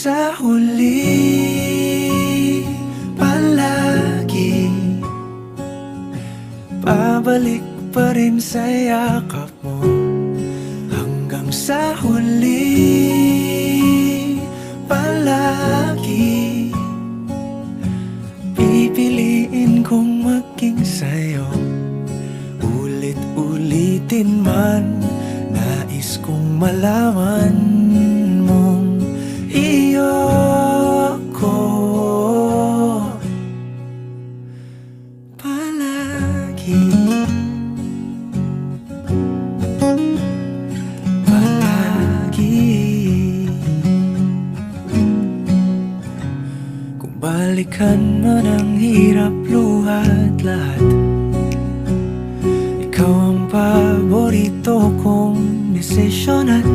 sa huli, palagi babalik pa rin sa yakap mo. Hanggang sa huli, palagi pipiliin kong maging sa'yo. Ulit-ulitin man, nais kong malaman mong iyo ko palagi. Kung balikan man ang hirap, luha at lahat, ikaw ang paborito kong desisyon at